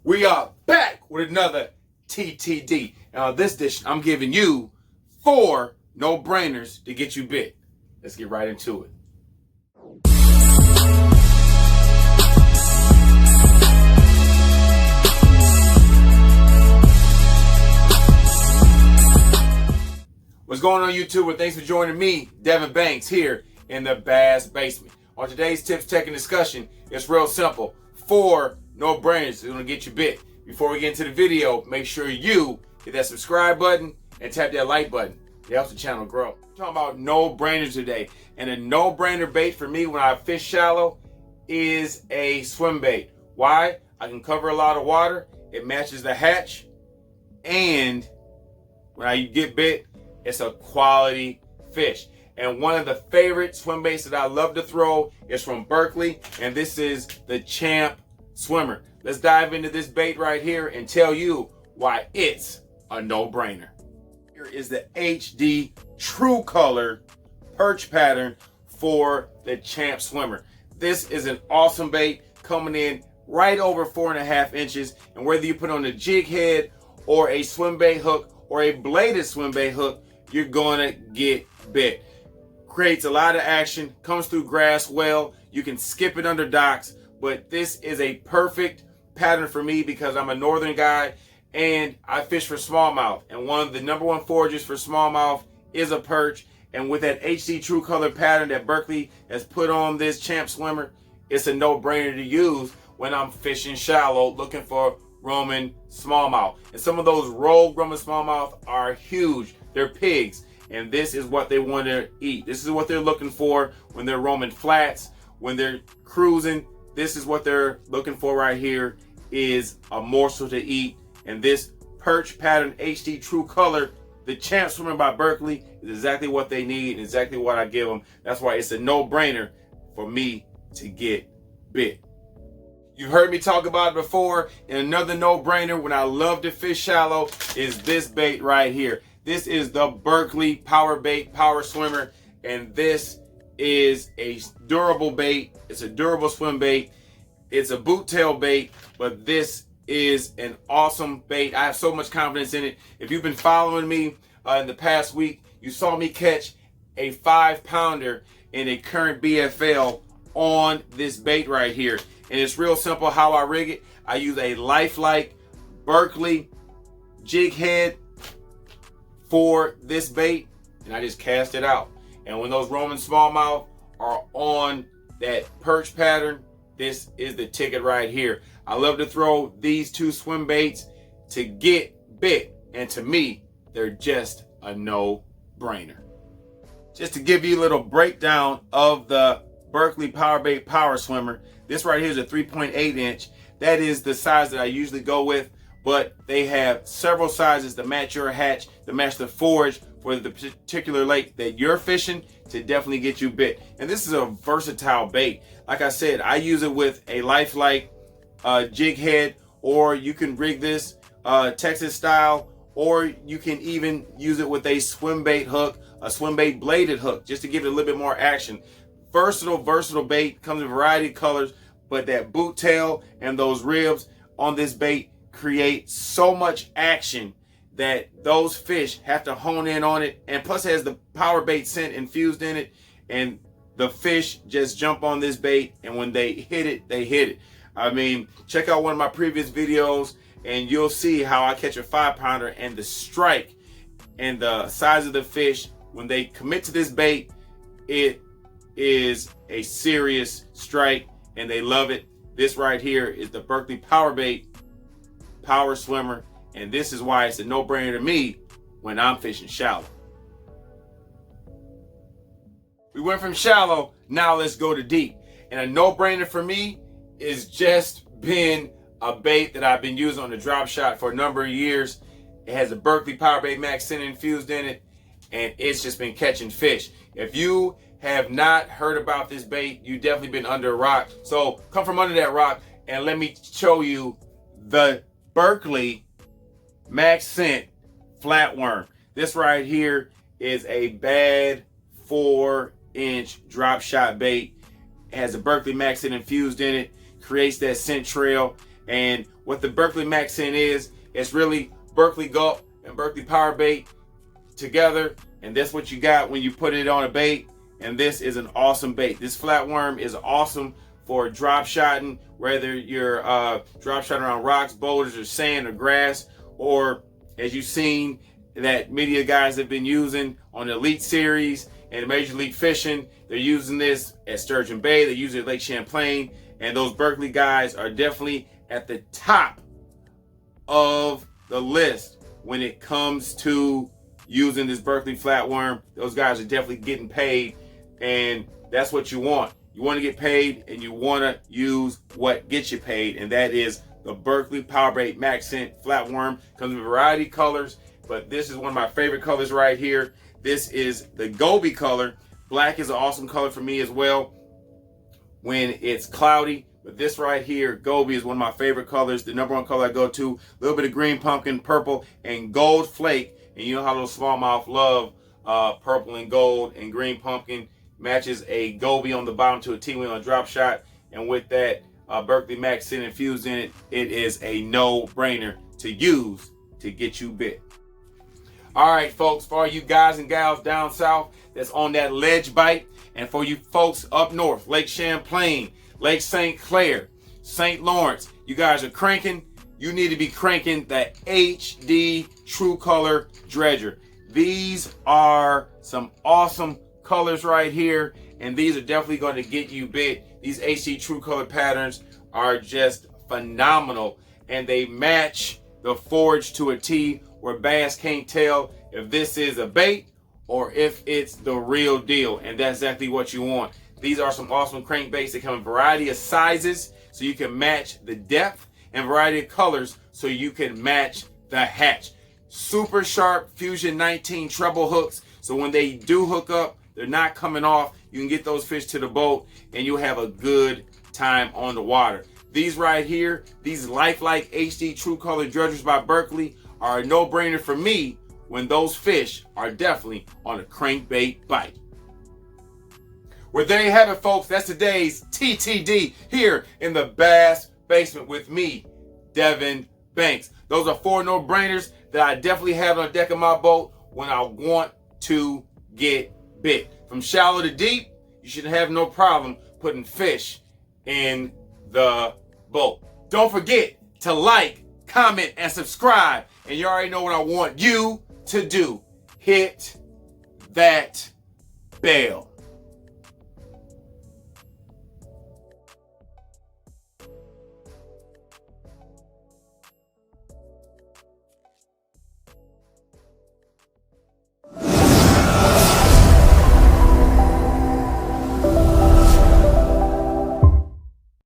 We are back with another TTD. And on this edition, I'm giving you 4 no-brainers to get you bit. Let's get right into it. What's going on YouTube? Well, thanks for joining me, Devon Banks, here in the Bass Basement. On today's tips, tech, and discussion, it's real simple. 4 no-brainers that are going to get you bit. Before we get into the video, make sure you hit that subscribe button and tap that like button. It helps the channel grow. I'm talking about no-brainers today. And a no-brainer bait for me when I fish shallow is a swim bait. Why? I can cover a lot of water. It matches the hatch. And when I get bit, it's a quality fish. And one of the favorite swim baits that I love to throw is from Berkley, and this is the Champ Swimmer. Let's dive into this bait right here and tell you why it's a no-brainer. Here is the HD Tru Color perch pattern for the Champ Swimmer. This is an awesome bait coming in right over 4.5 inches, and whether you put on a jig head or a swim bait hook or a bladed swim bait hook, you're gonna get bit. Creates a lot of action, comes through grass well. You can skip it under docks, but this is a perfect pattern for me because I'm a northern guy and I fish for smallmouth. And one of the #1 forages for smallmouth is a perch. And with that HD Tru Color pattern that Berkley has put on this Champ Swimmer, it's a no-brainer to use when I'm fishing shallow looking for Roman smallmouth. And some of those rogue Roman smallmouth are huge. They're pigs. And this is what they want to eat. This is what they're looking for when they're roaming flats, when they're cruising. This is what they're looking for right here, is a morsel to eat. And this perch pattern HD Tru Color, the Champ Swimmer by Berkley, is exactly what they need and exactly what I give them. That's why it's a no-brainer for me to get bit. You've heard me talk about it before, and another no-brainer when I love to fish shallow is this bait right here. This is the Berkley Powerbait Power Swimmer, and this is a durable bait. It's a durable swim bait. It's a boot tail bait, but this is an awesome bait. I have so much confidence in it. If you've been following me in the past week, you saw me catch a 5-pounder in a current BFL on this bait right here. And it's real simple how I rig it. I use a lifelike Berkley jig head for this bait, and I just cast it out. And when those Roman smallmouth are on that perch pattern, this is the ticket right here. I love to throw these 2 swim baits to get bit, and to me, they're just a no-brainer. Just to give you a little breakdown of the Berkley Powerbait Power Swimmer, this right here is a 3.8 inch. That is the size that I usually go with, but they have several sizes to match your hatch, to match the forage for the particular lake that you're fishing to definitely get you bit. And this is a versatile bait. Like I said, I use it with a lifelike jig head, or you can rig this Texas style, or you can even use it with a swim bait hook, a swim bait bladed hook, just to give it a little bit more action. Versatile bait, comes in a variety of colors, but that boot tail and those ribs on this bait create so much action that those fish have to hone in on it. And plus it has the power bait scent infused in it, and the fish just jump on this bait, and when they hit it, they hit it. I mean, check out one of my previous videos and you'll see how I catch a 5-pounder, and the strike and the size of the fish when they commit to this bait, it is a serious strike and they love it. This right here is the Berkley Powerbait Power Swimmer, and this is why it's a no-brainer to me when I'm fishing shallow. We went from shallow, now let's go to deep. And a no-brainer for me is just been a bait that I've been using on the drop shot for a number of years. It has a Berkley Powerbait Maxin infused in it, and it's just been catching fish. If you have not heard about this bait, you've definitely been under a rock. So come from under that rock and let me show you the Berkley Maxin flatworm. This right here is a bad 4-inch drop shot bait. It has a Berkley Maxin infused in it, creates that scent trail, And what the Berkley Maxin is, it's really Berkley Gulp and Berkley Powerbait together. And that's what you got when you put it on a bait. And this is an awesome bait. This flatworm is awesome for drop shotting, whether you're drop shotting around rocks, boulders, or sand or grass, or as you've seen that many of the guys have been using on the Elite Series and Major League Fishing. They're using this at Sturgeon Bay, they use it at Lake Champlain, and those Berkley guys are definitely at the top of the list when it comes to using this Berkley flatworm. Those guys are definitely getting paid, and that's what you want. You want to get paid, and you want to use what gets you paid, and that is the Berkley Powerbait Maxin flatworm. Comes in a variety of colors, but this is one of my favorite colors right here. This is the Gobi color. Black is an awesome color for me as well when it's cloudy, but this right here, Gobi, is one of my favorite colors. The #1 color I go to. A little bit of green pumpkin, purple, and gold flake. And you know how those smallmouth love purple and gold and green pumpkin. Matches a Gobi on the bottom to a T-wing on a drop shot. And with that Berkley Maxin infused in it, it is a no-brainer to use to get you bit. All right, folks, for all you guys and gals down south that's on that ledge bite, and for you folks up north, Lake Champlain, Lake St. Clair, St. Lawrence, you guys are cranking. You need to be cranking the HD Tru Color Dredger. These are some awesome colors right here, and these are definitely going to get you bit. These HD Tru Color patterns are just phenomenal, and they match the forage to a T, where bass can't tell if this is a bait or if it's the real deal, and that's exactly what you want. These are some awesome crankbaits that come in a variety of sizes, so you can match the depth, and variety of colors, so you can match the hatch. Super sharp Fusion 19 treble hooks, so when they do hook up, they're not coming off. You can get those fish to the boat, and you'll have a good time on the water. These right here, these lifelike HD Tru Color Dredgers by Berkley, are a no-brainer for me when those fish are definitely on a crankbait bite. Well, there you have it, folks. That's today's TTD here in the Bass Basement with me, Devon Banks. Those are 4 no-brainers that I definitely have on the deck of my boat when I want to get bit. From shallow to deep, you should have no problem putting fish in the boat. Don't forget to like, comment, and subscribe. And you already know what I want you to do. Hit that bell.